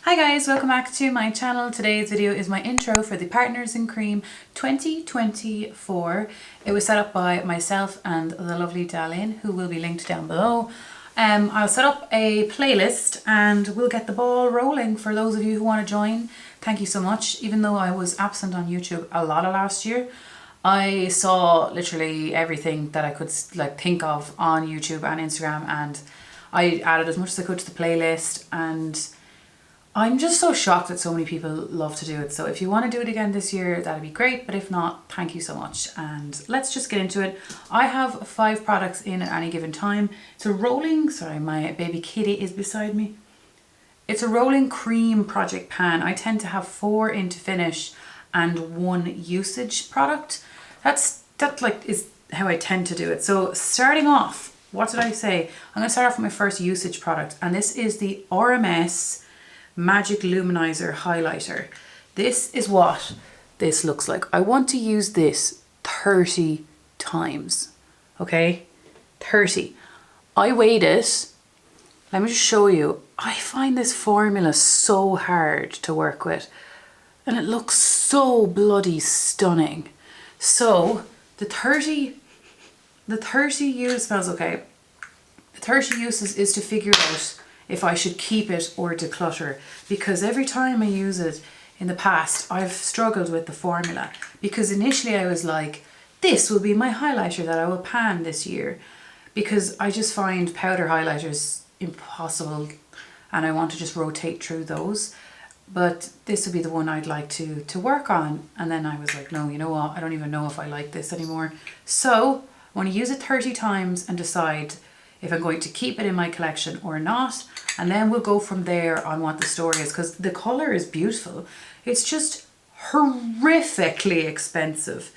Hi guys, welcome back to my channel. Today's video is my intro for the Partners in Cream 2024. It was set up by myself and the lovely DaLin, who will be linked down below. I'll set up a playlist and we'll get the ball rolling for those of you who want to join. Thank you so much. Even though I was absent on YouTube a lot of last year, I saw literally everything that I could think of on YouTube and Instagram, and I added as much as I could to the playlist, and I'm just so shocked that so many people love to do it. So if you want to do it again this year, that'd be great. But if not, thank you so much. And let's just get into it. I have 5 products in at any given time. It's a rolling, sorry, my baby kitty is beside me. It's a rolling cream project pan. I tend to have 4 in to finish and 1 usage product. That is how I tend to do it. So starting off, what did I say? I'm going to start off with my first usage product, and this is the RMS Magic Luminizer Highlighter. This is what this looks like. I want to use this 30 times, okay? 30. I weighed it. Let me just show you. I find this formula so hard to work with, and it looks so bloody stunning. So the 30 use smells okay. The 30 uses is to figure out if I should keep it or declutter, because every time I use it in the past, I've struggled with the formula, because initially I was like, this will be my highlighter that I will pan this year, because I just find powder highlighters impossible and I want to just rotate through those. But this would be the one I'd like to work on. And then I was like, no, you know what? I don't even know if I like this anymore. So I want to use it 30 times and decide if I'm going to keep it in my collection or not. And then we'll go from there on what the story is, because the color is beautiful. It's just horrifically expensive.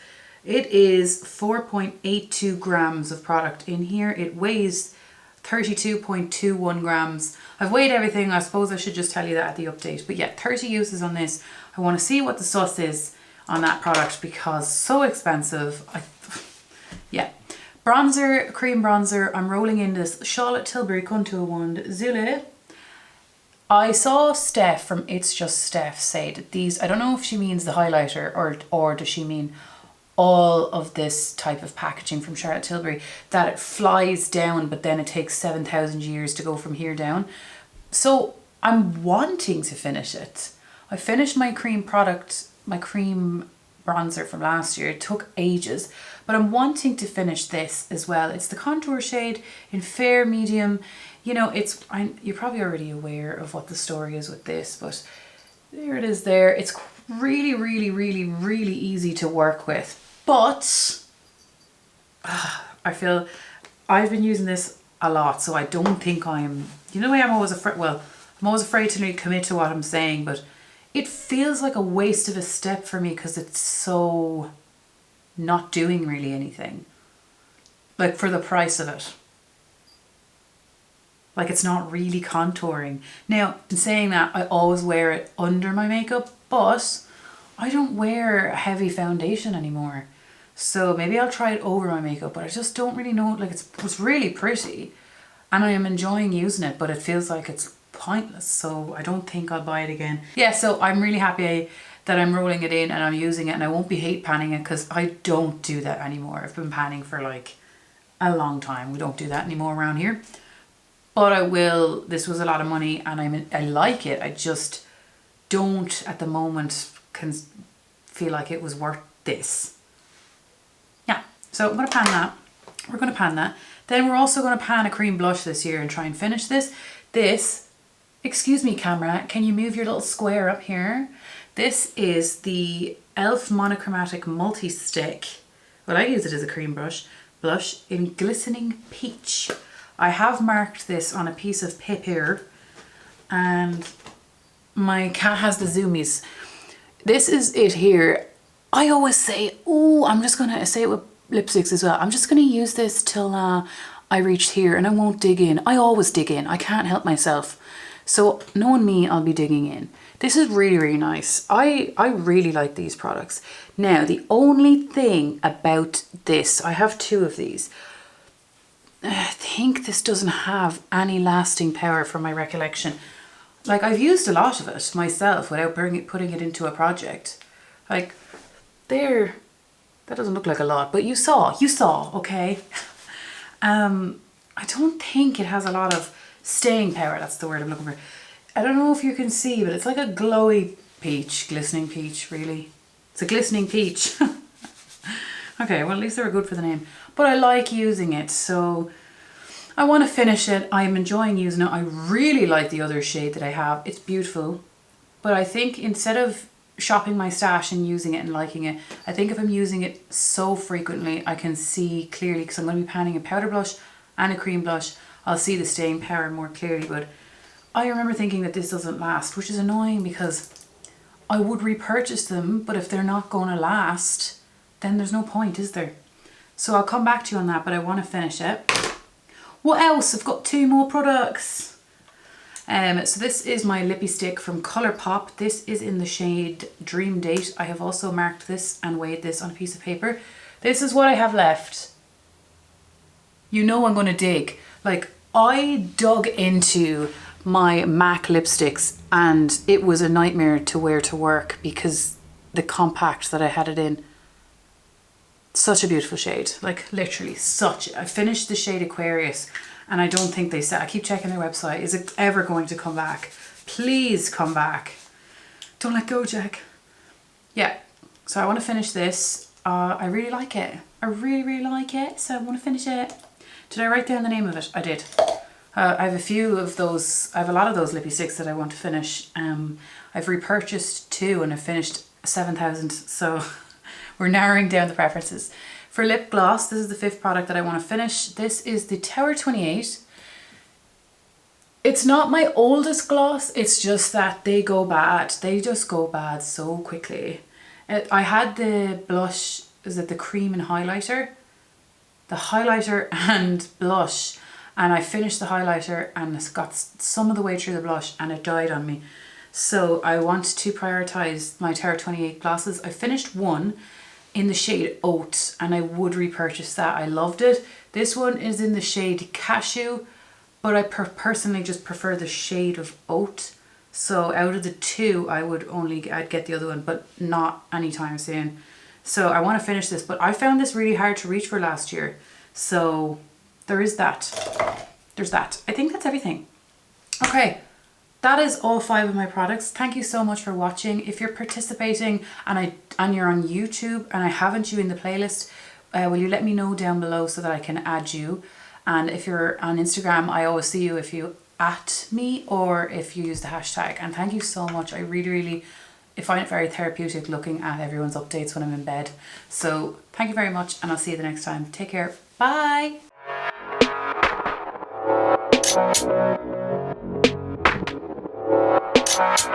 It is 4.82 grams of product in here. It weighs 32.21 grams. I've weighed everything. I suppose I should just tell you that at the update. But yeah, 30 uses on this. I want to see what the sus is on that product, because so expensive. Yeah. Bronzer, cream bronzer. I'm rolling in this Charlotte Tilbury Contour Wand Zule. I saw Steph from It's Just Steph say that these, I don't know if she means the highlighter or does she mean all of this type of packaging from Charlotte Tilbury, that it flies down but then it takes 7,000 years to go from here down. So I'm wanting to finish it. I finished my cream product, my cream bronzer from last year. It took ages, but I'm wanting to finish this as well. It's the contour shade in fair medium. You know, you're probably already aware of what the story is with this, but there it is there. It's really, really, really, really easy to work with. But I feel I've been using this a lot, so I don't think I'm always afraid. Well, I'm always afraid to really commit to what I'm saying, but it feels like a waste of a step for me because it's so not doing really anything. Like, for the price of it. Like, it's not really contouring. Now, in saying that, I always wear it under my makeup, but I don't wear heavy foundation anymore. So maybe I'll try it over my makeup, but I just don't really know. Like, it's really pretty and I am enjoying using it, but it feels like it's pointless. So I don't think I'll buy it again. Yeah, so I'm really happy that I'm rolling it in and I'm using it, and I won't be hate panning it because I don't do that anymore. I've been panning for like a long time. We don't do that anymore around here. But I will. This was a lot of money and I like it. I just don't at the moment feel like it was worth this. Yeah, so I'm going to pan that. We're going to pan that. Then we're also going to pan a cream blush this year and try and finish this. Excuse me camera, can you move your little square up here? This is the e.l.f. Monochromatic Multi-Stick. Well, I use it as a cream blush in Glistening Peach. I have marked this on a piece of paper, and my cat has the zoomies. This is it here. I always say, oh, I'm just going to say it with lipsticks as well. I'm just going to use this till I reach here and I won't dig in. I always dig in. I can't help myself. So knowing me, I'll be digging in. This is really, really nice. I really like these products. Now, the only thing about this, I have 2 of these. I think this doesn't have any lasting power from my recollection. Like, I've used a lot of it myself without putting it into a project. Like, there, that doesn't look like a lot, but you saw, okay? I don't think it has a lot of staying power. That's the word I'm looking for. I don't know if you can see, but it's like a glowy peach, glistening peach, really. It's a glistening peach. Okay, well, at least they were good for the name. But I like using it, so I want to finish it. I'm enjoying using it. I really like the other shade that I have. It's beautiful. But I think instead of shopping my stash and using it and liking it, I think if I'm using it so frequently, I can see clearly, because I'm going to be panning a powder blush and a cream blush, I'll see the staying power more clearly. But I remember thinking that this doesn't last, which is annoying because I would repurchase them, but if they're not going to last, then there's no point, is there? So I'll come back to you on that, but I want to finish it. What else? I've got 2 more products. So this is my lippy stick from Colourpop. This is in the shade Dream Date. I have also marked this and weighed this on a piece of paper. This is what I have left. You know I'm going to dig. Like, I dug into my MAC lipsticks and it was a nightmare to wear to work because the compact that I had it in. Such a beautiful shade, like literally such. I finished the shade Aquarius and I don't think they said, I keep checking their website, is it ever going to come back? Please come back. Don't let go, Jack. Yeah, so I want to finish this. I really like it. I really like it, so I want to finish it. Did I write down the name of it? I did. I have a few of those, I have a lot of those lippy sticks that I want to finish. I've repurchased 2 and I've finished 7,000, so we're narrowing down the preferences. For lip gloss, this is the 5th product that I want to finish. This is the Tower 28. It's not my oldest gloss, it's just that they go bad. They just go bad so quickly. I had the blush, is it the cream and highlighter? The highlighter and blush, and I finished the highlighter and it's got some of the way through the blush and it died on me. So I want to prioritize my Tower 28 glosses. I finished one in the shade Oat and I would repurchase that. I loved it. This one is in the shade Cashew, but I personally just prefer the shade of Oat. So out of the 2, I'd get the other one, but not anytime soon. So I want to finish this, but I found this really hard to reach for last year. So there is that. There's that. I think that's everything. Okay. That is all 5 of my products. Thank you so much for watching. If you're participating and you're on YouTube and I haven't you in the playlist, will you let me know down below so that I can add you? And if you're on Instagram, I always see you if you at me or if you use the hashtag. And thank you so much. I really find it very therapeutic looking at everyone's updates when I'm in bed. So thank you very much and I'll see you the next time. Take care. Bye. Bye.